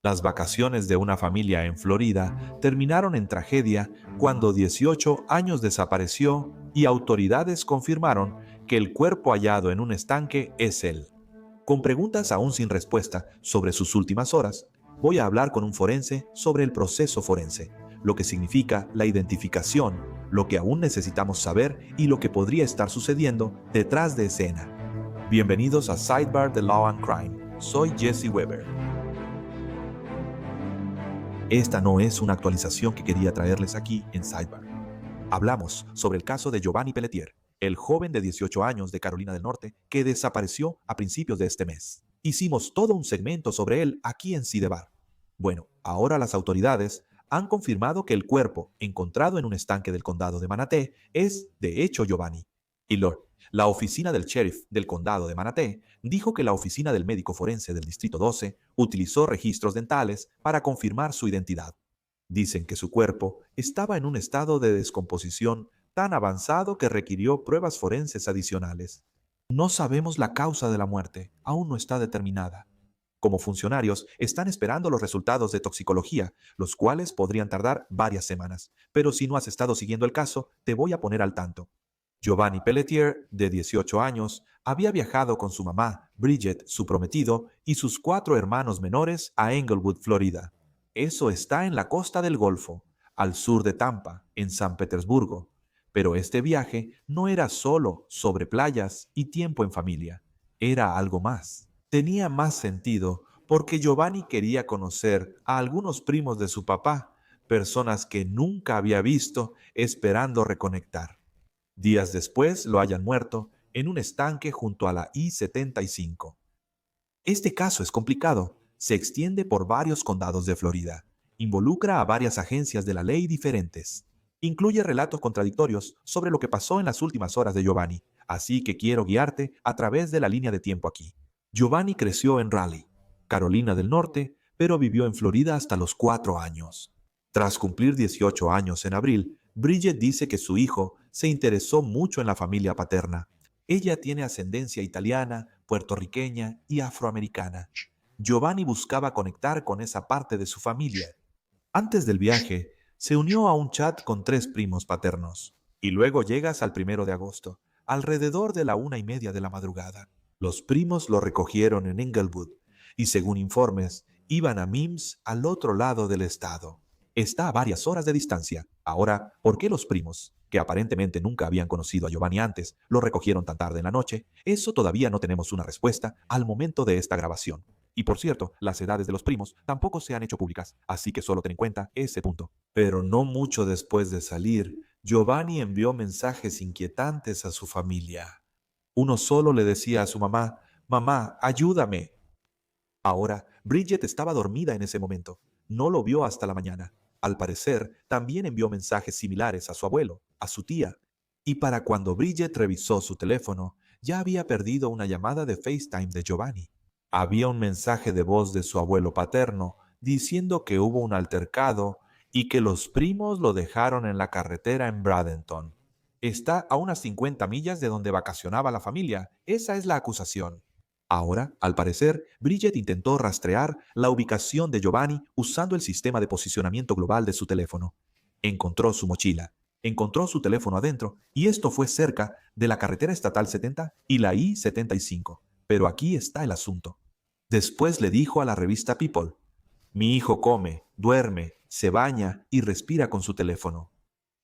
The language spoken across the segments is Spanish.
Las vacaciones de una familia en Florida terminaron en tragedia cuando 18 años desapareció y autoridades confirmaron que el cuerpo hallado en un estanque es él. Con preguntas aún sin respuesta sobre sus últimas horas, voy a hablar con un forense sobre el proceso forense, lo que significa la identificación, lo que aún necesitamos saber y lo que podría estar sucediendo detrás de escena. Bienvenidos a Sidebar de Law and Crime. Soy Jesse Weber. Esta no es una actualización que quería traerles aquí en Sidebar. Hablamos sobre el caso de Giovanni Pelletier, el joven de 18 años de Carolina del Norte que desapareció a principios de este mes. Hicimos todo un segmento sobre él aquí en Sidebar. Bueno, ahora las autoridades han confirmado que el cuerpo encontrado en un estanque del condado de Manatee es, de hecho, Giovanni. Y Lord, la oficina del sheriff del condado de Manatee dijo que la oficina del médico forense del Distrito 12 utilizó registros dentales para confirmar su identidad. Dicen que su cuerpo estaba en un estado de descomposición tan avanzado que requirió pruebas forenses adicionales. No sabemos la causa de la muerte, aún no está determinada. Como funcionarios, están esperando los resultados de toxicología, los cuales podrían tardar varias semanas. Pero si no has estado siguiendo el caso, te voy a poner al tanto. Giovanni Pelletier, de 18 años, había viajado con su mamá, Bridget, su prometido, y sus 4 hermanos menores a Englewood, Florida. Eso está en la costa del Golfo, al sur de Tampa, en San Petersburgo. Pero este viaje no era solo sobre playas y tiempo en familia. Era algo más. Tenía más sentido porque Giovanni quería conocer a algunos primos de su papá, personas que nunca había visto, esperando reconectar. Días después lo hayan muerto en un estanque junto a la I-75. Este caso es complicado. Se extiende por varios condados de Florida. Involucra a varias agencias de la ley diferentes. Incluye relatos contradictorios sobre lo que pasó en las últimas horas de Giovanni, así que quiero guiarte a través de la línea de tiempo aquí. Giovanni creció en Raleigh, Carolina del Norte, pero vivió en Florida hasta los 4 años. Tras cumplir 18 años en abril, Bridget dice que su hijo se interesó mucho en la familia paterna. Ella tiene ascendencia italiana, puertorriqueña y afroamericana. Giovanni buscaba conectar con esa parte de su familia. Antes del viaje, se unió a un chat con 3 primos paternos. Y luego llegas al 1 de agosto, alrededor de la 1:30 de la madrugada. Los primos lo recogieron en Englewood y, según informes, iban a Mims al otro lado del estado. Está a varias horas de distancia. Ahora, ¿por qué los primos, que aparentemente nunca habían conocido a Giovanni antes, lo recogieron tan tarde en la noche? Eso todavía no tenemos una respuesta al momento de esta grabación. Y por cierto, las edades de los primos tampoco se han hecho públicas, así que solo ten en cuenta ese punto. Pero no mucho después de salir, Giovanni envió mensajes inquietantes a su familia. Uno solo le decía a su mamá: «Mamá, ayúdame». Ahora, Bridget estaba dormida en ese momento. No lo vio hasta la mañana. Al parecer, también envió mensajes similares a su abuelo, a su tía. Y para cuando Bridget revisó su teléfono, ya había perdido una llamada de FaceTime de Giovanni. Había un mensaje de voz de su abuelo paterno diciendo que hubo un altercado y que los primos lo dejaron en la carretera en Bradenton. Está a unas 50 millas de donde vacacionaba la familia. Esa es la acusación. Ahora, al parecer, Bridget intentó rastrear la ubicación de Giovanni usando el sistema de posicionamiento global de su teléfono. Encontró su mochila, encontró su teléfono adentro, y esto fue cerca de la carretera estatal 70 y la I-75. Pero aquí está el asunto. Después le dijo a la revista People: «Mi hijo come, duerme, se baña y respira con su teléfono».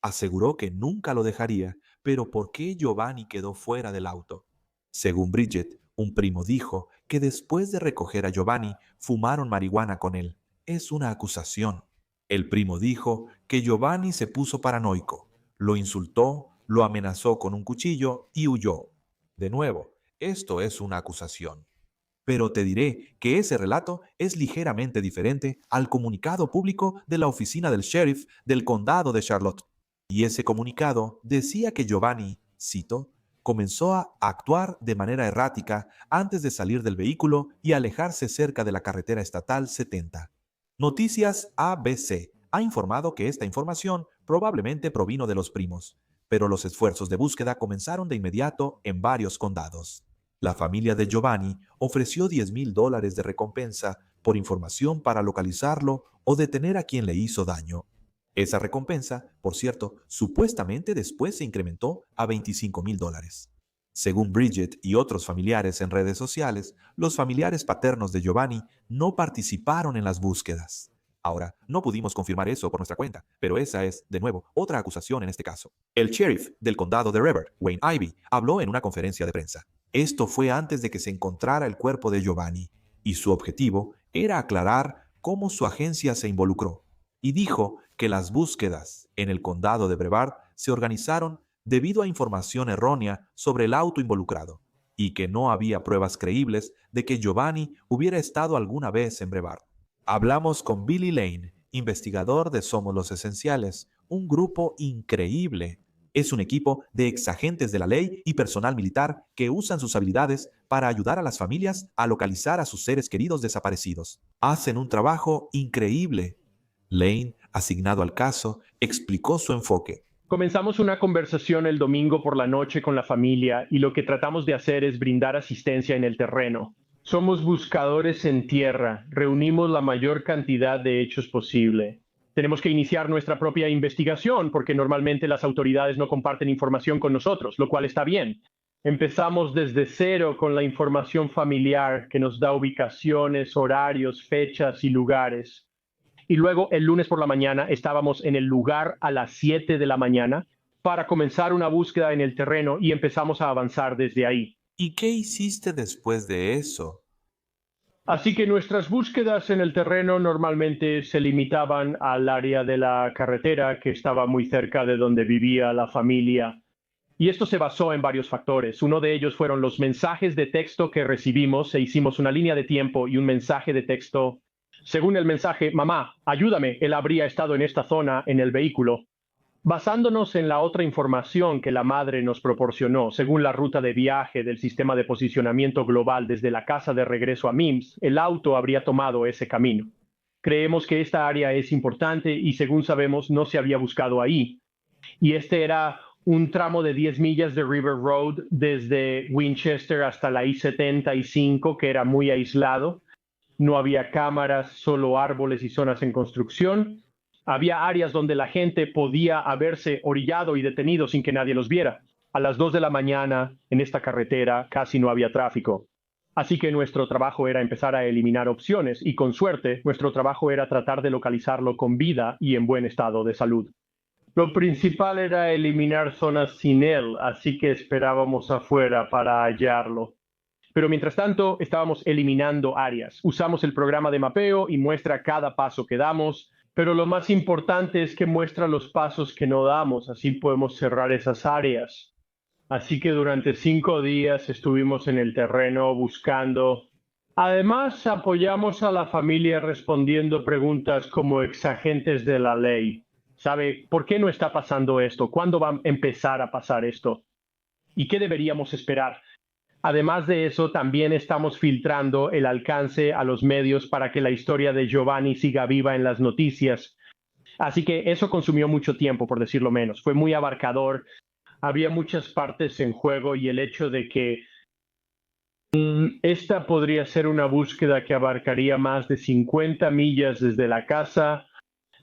Aseguró que nunca lo dejaría, pero ¿por qué Giovanni quedó fuera del auto? Según Bridget, un primo dijo que después de recoger a Giovanni, fumaron marihuana con él. Es una acusación. El primo dijo que Giovanni se puso paranoico, lo insultó, lo amenazó con un cuchillo y huyó. De nuevo, esto es una acusación. Pero te diré que ese relato es ligeramente diferente al comunicado público de la oficina del sheriff del condado de Charlotte. Y ese comunicado decía que Giovanni, cito, comenzó a actuar de manera errática antes de salir del vehículo y alejarse cerca de la carretera estatal 70. Noticias ABC ha informado que esta información probablemente provino de los primos, pero los esfuerzos de búsqueda comenzaron de inmediato en varios condados. La familia de Giovanni ofreció $10,000 de recompensa por información para localizarlo o detener a quien le hizo daño. Esa recompensa, por cierto, supuestamente después se incrementó a $25,000. Según Bridget y otros familiares en redes sociales, los familiares paternos de Giovanni no participaron en las búsquedas. Ahora, no pudimos confirmar eso por nuestra cuenta, pero esa es, de nuevo, otra acusación en este caso. El sheriff del condado de Revere, Wayne Ivey, habló en una conferencia de prensa. Esto fue antes de que se encontrara el cuerpo de Giovanni, y su objetivo era aclarar cómo su agencia se involucró. Y dijo que las búsquedas en el condado de Brevard se organizaron debido a información errónea sobre el auto involucrado, y que no había pruebas creíbles de que Giovanni hubiera estado alguna vez en Brevard. Hablamos con Billy Lane, investigador de Somos los Esenciales, un grupo increíble. Es un equipo de exagentes de la ley y personal militar que usan sus habilidades para ayudar a las familias a localizar a sus seres queridos desaparecidos. Hacen un trabajo increíble. Lane, asignado al caso, explicó su enfoque. Comenzamos una conversación el domingo por la noche con la familia y lo que tratamos de hacer es brindar asistencia en el terreno. Somos buscadores en tierra, reunimos la mayor cantidad de hechos posible. Tenemos que iniciar nuestra propia investigación porque normalmente las autoridades no comparten información con nosotros, lo cual está bien. Empezamos desde cero con la información familiar que nos da ubicaciones, horarios, fechas y lugares. Y luego el lunes por la mañana estábamos en el lugar a las 7 de la mañana para comenzar una búsqueda en el terreno y empezamos a avanzar desde ahí. ¿Y qué hiciste después de eso? Así que nuestras búsquedas en el terreno normalmente se limitaban al área de la carretera que estaba muy cerca de donde vivía la familia. Y esto se basó en varios factores. Uno de ellos fueron los mensajes de texto que recibimos e hicimos una línea de tiempo y un mensaje de texto. Según el mensaje, mamá, ayúdame, él habría estado en esta zona en el vehículo. Basándonos en la otra información que la madre nos proporcionó, según la ruta de viaje del sistema de posicionamiento global desde la casa de regreso a Mims, el auto habría tomado ese camino. Creemos que esta área es importante y según sabemos no se había buscado ahí. Y este era un tramo de 10 millas de River Road desde Winchester hasta la I-75 que era muy aislado. No había cámaras, solo árboles y zonas en construcción. Había áreas donde la gente podía haberse orillado y detenido sin que nadie los viera. A las 2 de la mañana, en esta carretera, casi no había tráfico. Así que nuestro trabajo era empezar a eliminar opciones y, con suerte, nuestro trabajo era tratar de localizarlo con vida y en buen estado de salud. Lo principal era eliminar zonas sin él, así que esperábamos afuera para hallarlo. Pero mientras tanto, estábamos eliminando áreas. Usamos el programa de mapeo y muestra cada paso que damos, pero lo más importante es que muestra los pasos que no damos, así podemos cerrar esas áreas. Así que durante 5 días estuvimos en el terreno buscando. Además, apoyamos a la familia respondiendo preguntas como exagentes de la ley. ¿Sabe por qué no está pasando esto? ¿Cuándo va a empezar a pasar esto? ¿Y qué deberíamos esperar? Además de eso, también estamos filtrando el alcance a los medios para que la historia de Giovanni siga viva en las noticias. Así que eso consumió mucho tiempo, por decirlo menos. Fue muy abarcador. Había muchas partes en juego y el hecho de que esta podría ser una búsqueda que abarcaría más de 50 millas desde la casa.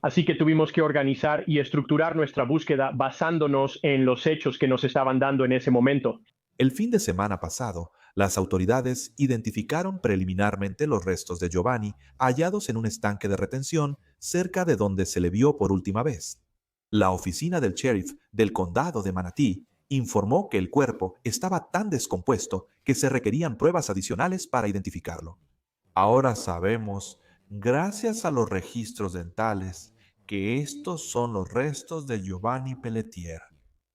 Así que tuvimos que organizar y estructurar nuestra búsqueda basándonos en los hechos que nos estaban dando en ese momento. El fin de semana pasado, las autoridades identificaron preliminarmente los restos de Giovanni hallados en un estanque de retención cerca de donde se le vio por última vez. La oficina del sheriff del condado de Manatee informó que el cuerpo estaba tan descompuesto que se requerían pruebas adicionales para identificarlo. Ahora sabemos, gracias a los registros dentales, que estos son los restos de Giovanni Pelletier.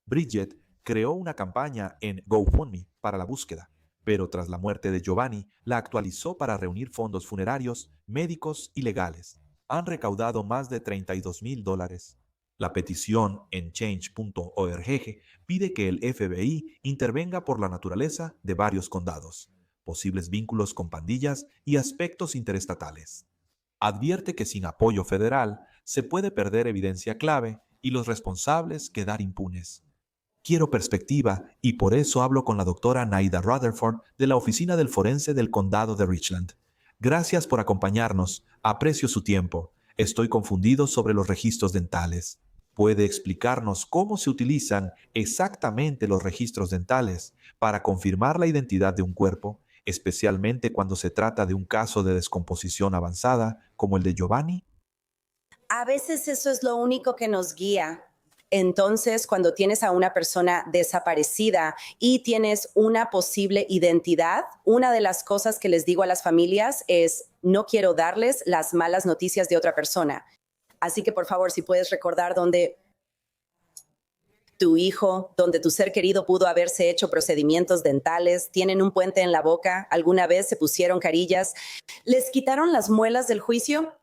Bridget creó una campaña en GoFundMe para la búsqueda, pero tras la muerte de Giovanni, la actualizó para reunir fondos funerarios, médicos y legales. Han recaudado más de $32,000. La petición en change.org pide que el FBI intervenga por la naturaleza de varios condados, posibles vínculos con pandillas y aspectos interestatales. Advierte que sin apoyo federal se puede perder evidencia clave y los responsables quedar impunes. Quiero perspectiva y por eso hablo con la doctora Naida Rutherford de la Oficina del Forense del Condado de Richland. Gracias por acompañarnos. Aprecio su tiempo. Estoy confundido sobre los registros dentales. ¿Puede explicarnos cómo se utilizan exactamente los registros dentales para confirmar la identidad de un cuerpo, especialmente cuando se trata de un caso de descomposición avanzada como el de Giovanni? A veces eso es lo único que nos guía. Entonces, cuando tienes a una persona desaparecida y tienes una posible identidad, una de las cosas que les digo a las familias es, no quiero darles las malas noticias de otra persona. Así que, por favor, si puedes recordar dónde tu hijo, donde tu ser querido pudo haberse hecho procedimientos dentales, tienen un puente en la boca, alguna vez se pusieron carillas, ¿les quitaron las muelas del juicio?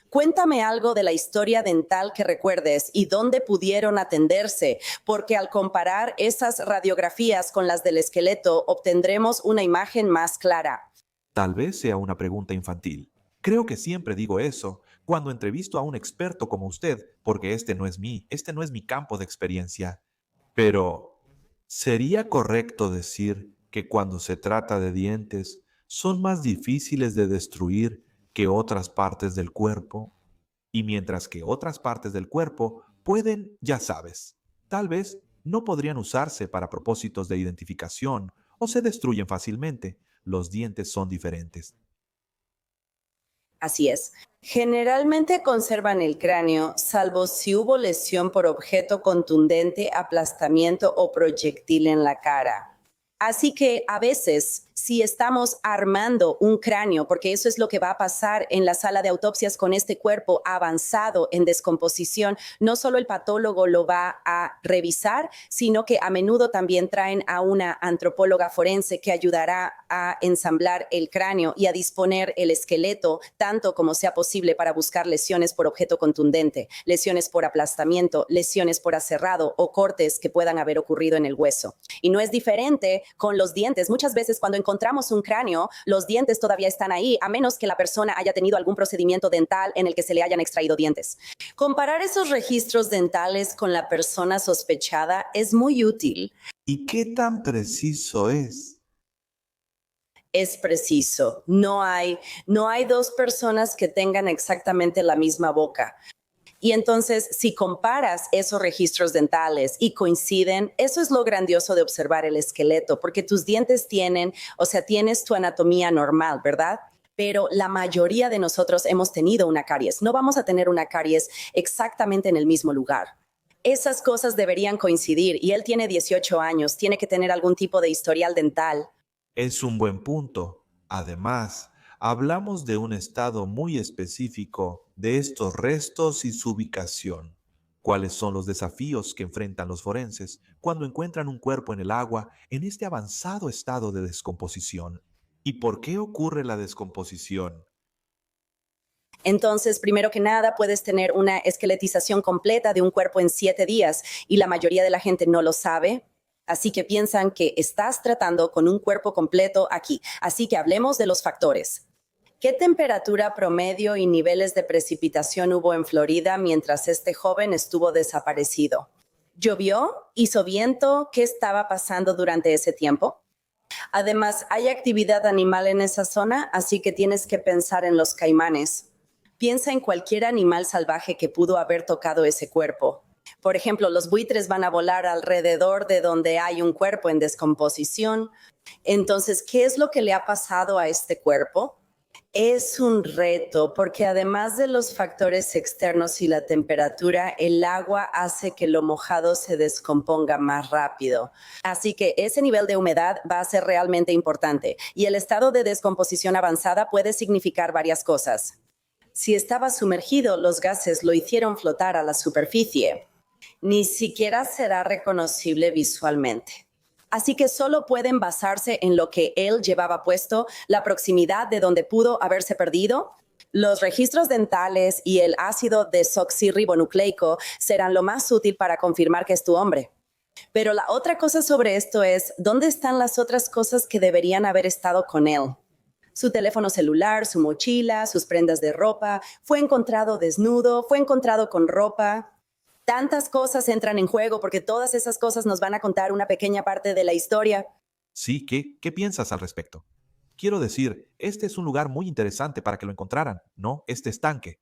Cuéntame algo de la historia dental que recuerdes y dónde pudieron atenderse, porque al comparar esas radiografías con las del esqueleto obtendremos una imagen más clara. Tal vez sea una pregunta infantil. Creo que siempre digo eso cuando entrevisto a un experto como usted, porque este no es mi campo de experiencia. Pero, ¿sería correcto decir que cuando se trata de dientes son más difíciles de destruir que otras partes del cuerpo? Y mientras que otras partes del cuerpo pueden, ya sabes, tal vez no podrían usarse para propósitos de identificación o se destruyen fácilmente, los dientes son diferentes. Así es. Generalmente conservan el cráneo, salvo si hubo lesión por objeto contundente, aplastamiento o proyectil en la cara. Así que a veces, si estamos armando un cráneo, porque eso es lo que va a pasar en la sala de autopsias con este cuerpo avanzado en descomposición, no solo el patólogo lo va a revisar, sino que a menudo también traen a una antropóloga forense que ayudará a ensamblar el cráneo y a disponer el esqueleto tanto como sea posible para buscar lesiones por objeto contundente, lesiones por aplastamiento, lesiones por aserrado o cortes que puedan haber ocurrido en el hueso. Y no es diferente con los dientes. Muchas veces cuando encontramos un cráneo, los dientes todavía están ahí, a menos que la persona haya tenido algún procedimiento dental en el que se le hayan extraído dientes. Comparar esos registros dentales con la persona sospechada es muy útil. ¿Y qué tan preciso es? Es preciso. No hay dos personas que tengan exactamente la misma boca. Y entonces, si comparas esos registros dentales y coinciden, eso es lo grandioso de observar el esqueleto, porque tus dientes tienes tu anatomía normal, ¿verdad? Pero la mayoría de nosotros hemos tenido una caries. No vamos a tener una caries exactamente en el mismo lugar. Esas cosas deberían coincidir y él tiene 18 años, tiene que tener algún tipo de historial dental. Es un buen punto. Además, hablamos de un estado muy específico de estos restos y su ubicación. ¿Cuáles son los desafíos que enfrentan los forenses cuando encuentran un cuerpo en el agua en este avanzado estado de descomposición? ¿Y por qué ocurre la descomposición? Entonces, primero que nada, puedes tener una esqueletización completa de un cuerpo en 7 días y la mayoría de la gente no lo sabe. Así que piensan que estás tratando con un cuerpo completo aquí. Así que hablemos de los factores. ¿Qué temperatura promedio y niveles de precipitación hubo en Florida mientras este joven estuvo desaparecido? ¿Llovió? ¿Hizo viento? ¿Qué estaba pasando durante ese tiempo? Además, hay actividad animal en esa zona, así que tienes que pensar en los caimanes. Piensa en cualquier animal salvaje que pudo haber tocado ese cuerpo. Por ejemplo, los buitres van a volar alrededor de donde hay un cuerpo en descomposición. Entonces, ¿qué es lo que le ha pasado a este cuerpo? Es un reto porque además de los factores externos y la temperatura, el agua hace que lo mojado se descomponga más rápido. Así que ese nivel de humedad va a ser realmente importante y el estado de descomposición avanzada puede significar varias cosas. Si estaba sumergido, los gases lo hicieron flotar a la superficie. Ni siquiera será reconocible visualmente. Así que solo pueden basarse en lo que él llevaba puesto, la proximidad de donde pudo haberse perdido. Los registros dentales y el ácido desoxirribonucleico serán lo más útil para confirmar que es tu hombre. Pero la otra cosa sobre esto es, ¿dónde están las otras cosas que deberían haber estado con él? Su teléfono celular, su mochila, sus prendas de ropa, fue encontrado desnudo, fue encontrado con ropa. Tantas cosas entran en juego porque todas esas cosas nos van a contar una pequeña parte de la historia. Sí, ¿qué piensas al respecto? Quiero decir, este es un lugar muy interesante para que lo encontraran, ¿no? Este estanque.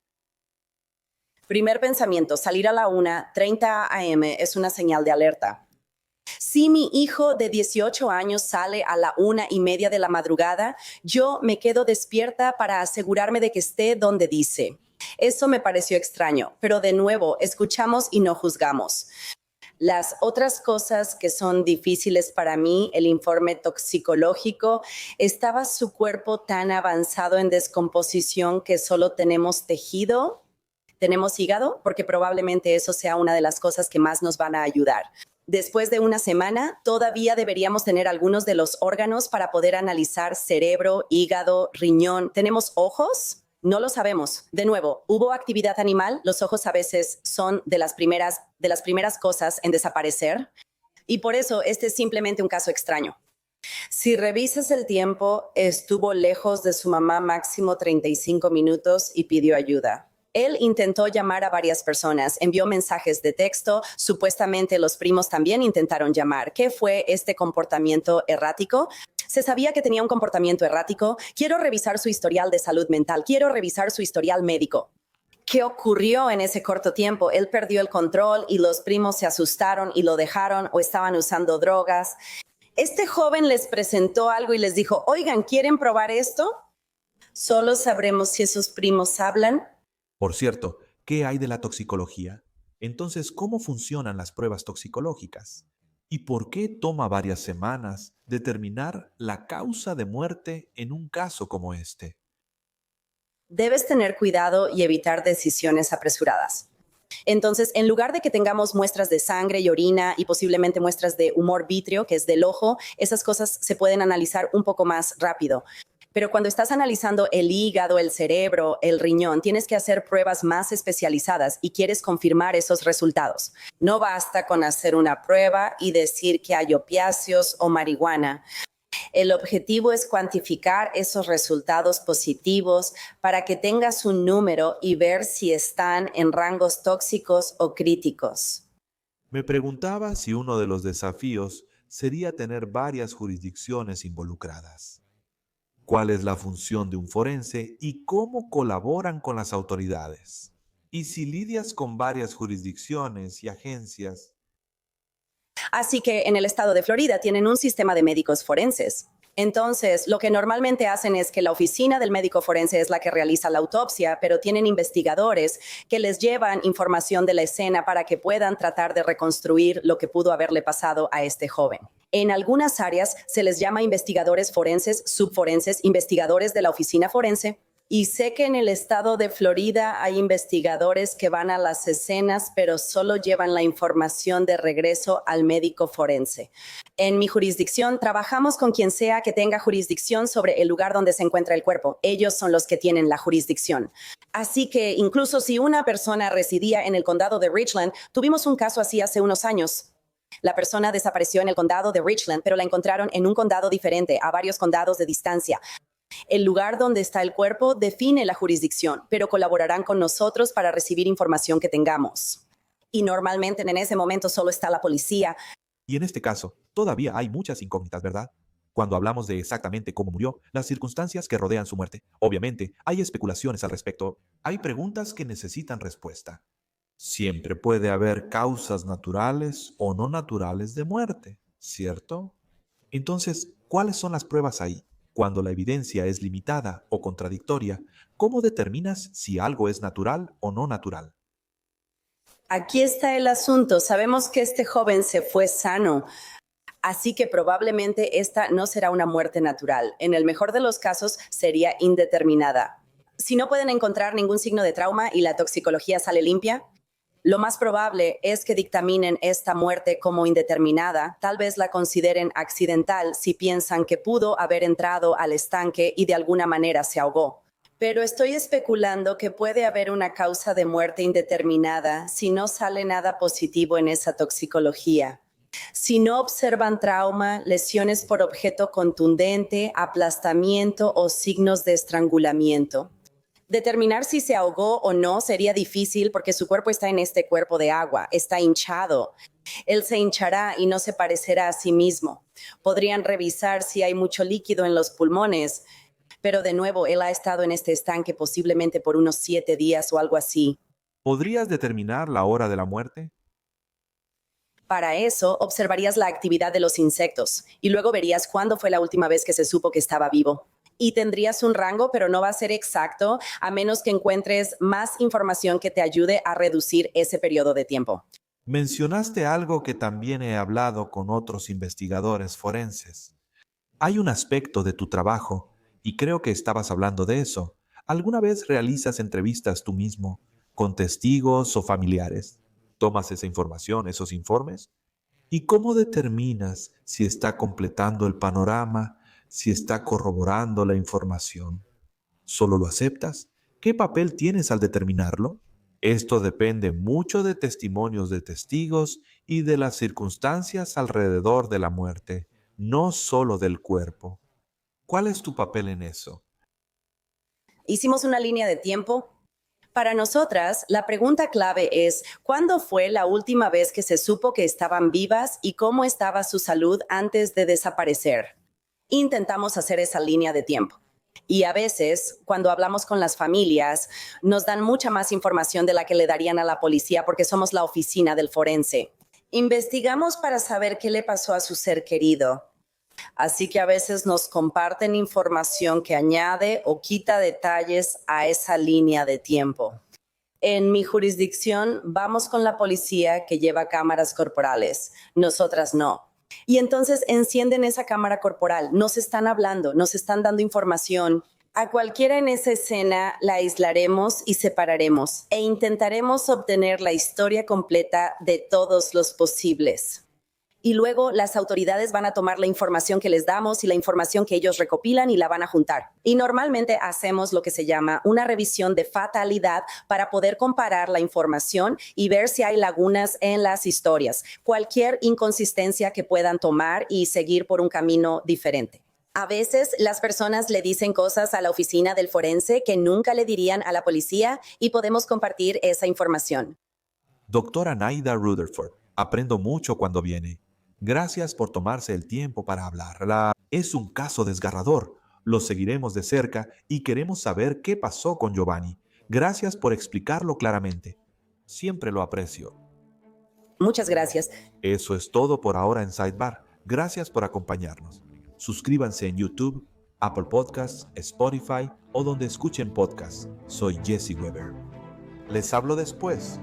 Primer pensamiento, salir a la 1:30 a.m. es una señal de alerta. Si mi hijo de 18 años sale a la 1:30 de la madrugada, yo me quedo despierta para asegurarme de que esté donde dice. Eso me pareció extraño, pero de nuevo, escuchamos y no juzgamos. Las otras cosas que son difíciles para mí, el informe toxicológico, ¿estaba su cuerpo tan avanzado en descomposición que solo tenemos tejido? ¿Tenemos hígado? Porque probablemente eso sea una de las cosas que más nos van a ayudar. Después de una semana, todavía deberíamos tener algunos de los órganos para poder analizar cerebro, hígado, riñón. ¿Tenemos ojos? No lo sabemos. De nuevo, ¿hubo actividad animal? Los ojos a veces son de las primeras cosas en desaparecer. Y por eso este es simplemente un caso extraño. Si revisas el tiempo, estuvo lejos de su mamá máximo 35 minutos y pidió ayuda. Él intentó llamar a varias personas, envió mensajes de texto, supuestamente los primos también intentaron llamar. ¿Qué fue este comportamiento errático? Se sabía que tenía un comportamiento errático. Quiero revisar su historial de salud mental, quiero revisar su historial médico. ¿Qué ocurrió en ese corto tiempo? Él perdió el control y los primos se asustaron y lo dejaron o estaban usando drogas. Este joven les presentó algo y les dijo, oigan, ¿quieren probar esto? Solo sabremos si esos primos hablan. Por cierto, ¿qué hay de la toxicología? Entonces, ¿cómo funcionan las pruebas toxicológicas? ¿Y por qué toma varias semanas determinar la causa de muerte en un caso como este? Debes tener cuidado y evitar decisiones apresuradas. Entonces, en lugar de que tengamos muestras de sangre y orina y posiblemente muestras de humor vítreo, que es del ojo, esas cosas se pueden analizar un poco más rápido. Pero cuando estás analizando el hígado, el cerebro, el riñón, tienes que hacer pruebas más especializadas y quieres confirmar esos resultados. No basta con hacer una prueba y decir que hay opiáceos o marihuana. El objetivo es cuantificar esos resultados positivos para que tengas un número y ver si están en rangos tóxicos o críticos. Me preguntaba si uno de los desafíos sería tener varias jurisdicciones involucradas. ¿Cuál es la función de un forense y cómo colaboran con las autoridades? Y si lidias con varias jurisdicciones y agencias. Así que en el estado de Florida tienen un sistema de médicos forenses. Entonces, lo que normalmente hacen es que la oficina del médico forense es la que realiza la autopsia, pero tienen investigadores que les llevan información de la escena para que puedan tratar de reconstruir lo que pudo haberle pasado a este joven. En algunas áreas se les llama investigadores forenses, subforenses, investigadores de la oficina forense. Y sé que en el estado de Florida hay investigadores que van a las escenas, pero solo llevan la información de regreso al médico forense. En mi jurisdicción, trabajamos con quien sea que tenga jurisdicción sobre el lugar donde se encuentra el cuerpo. Ellos son los que tienen la jurisdicción. Así que incluso si una persona residía en el condado de Richland, tuvimos un caso así hace unos años. La persona desapareció en el condado de Richland, pero la encontraron en un condado diferente, a varios condados de distancia. El lugar donde está el cuerpo define la jurisdicción, pero colaborarán con nosotros para recibir información que tengamos. Y normalmente en ese momento solo está la policía. Y en este caso, todavía hay muchas incógnitas, ¿verdad? Cuando hablamos de exactamente cómo murió, las circunstancias que rodean su muerte. Obviamente, hay especulaciones al respecto. Hay preguntas que necesitan respuesta. Siempre puede haber causas naturales o no naturales de muerte, ¿cierto? Entonces, ¿cuáles son las pruebas ahí? Cuando la evidencia es limitada o contradictoria, ¿cómo determinas si algo es natural o no natural? Aquí está el asunto. Sabemos que este joven se fue sano, así que probablemente esta no será una muerte natural. En el mejor de los casos, sería indeterminada. Si no pueden encontrar ningún signo de trauma y la toxicología sale limpia, lo más probable es que dictaminen esta muerte como indeterminada. Tal vez la consideren accidental si piensan que pudo haber entrado al estanque y de alguna manera se ahogó. Pero estoy especulando que puede haber una causa de muerte indeterminada si no sale nada positivo en esa toxicología. Si no observan trauma, lesiones por objeto contundente, aplastamiento o signos de estrangulamiento. Determinar si se ahogó o no sería difícil porque su cuerpo está en este cuerpo de agua, está hinchado. Él se hinchará y no se parecerá a sí mismo. Podrían revisar si hay mucho líquido en los pulmones, pero de nuevo, él ha estado en este estanque posiblemente por unos 7 días o algo así. ¿Podrías determinar la hora de la muerte? Para eso, observarías la actividad de los insectos y luego verías cuándo fue la última vez que se supo que estaba vivo. Y tendrías un rango, pero no va a ser exacto, a menos que encuentres más información que te ayude a reducir ese periodo de tiempo. Mencionaste algo que también he hablado con otros investigadores forenses. Hay un aspecto de tu trabajo, y creo que estabas hablando de eso. ¿Alguna vez realizas entrevistas tú mismo, con testigos o familiares? ¿Tomas esa información, esos informes? ¿Y cómo determinas si está completando el panorama, si está corroborando la información? ¿Solo lo aceptas? ¿Qué papel tienes al determinarlo? Esto depende mucho de testimonios de testigos y de las circunstancias alrededor de la muerte, no solo del cuerpo. ¿Cuál es tu papel en eso? Hicimos una línea de tiempo. Para nosotras, la pregunta clave es, ¿cuándo fue la última vez que se supo que estaban vivas y cómo estaba su salud antes de desaparecer? Intentamos hacer esa línea de tiempo. Y a veces, cuando hablamos con las familias, nos dan mucha más información de la que le darían a la policía porque somos la oficina del forense. Investigamos para saber qué le pasó a su ser querido. Así que a veces nos comparten información que añade o quita detalles a esa línea de tiempo. En mi jurisdicción, vamos con la policía que lleva cámaras corporales. Nosotras no. Y entonces encienden esa cámara corporal. Nos están hablando, nos están dando información. A cualquiera en esa escena la aislaremos y separaremos e intentaremos obtener la historia completa de todos los posibles. Y luego las autoridades van a tomar la información que les damos y la información que ellos recopilan y la van a juntar. Y normalmente hacemos lo que se llama una revisión de fatalidad para poder comparar la información y ver si hay lagunas en las historias, cualquier inconsistencia que puedan tomar y seguir por un camino diferente. A veces las personas le dicen cosas a la oficina del forense que nunca le dirían a la policía y podemos compartir esa información. Doctora Naida Rutherford, aprendo mucho cuando viene. Gracias por tomarse el tiempo para hablar. Es un caso desgarrador. Lo seguiremos de cerca y queremos saber qué pasó con Giovanni. Gracias por explicarlo claramente. Siempre lo aprecio. Muchas gracias. Eso es todo por ahora en Sidebar. Gracias por acompañarnos. Suscríbanse en YouTube, Apple Podcasts, Spotify o donde escuchen podcasts. Soy Jesse Weber. Les hablo después.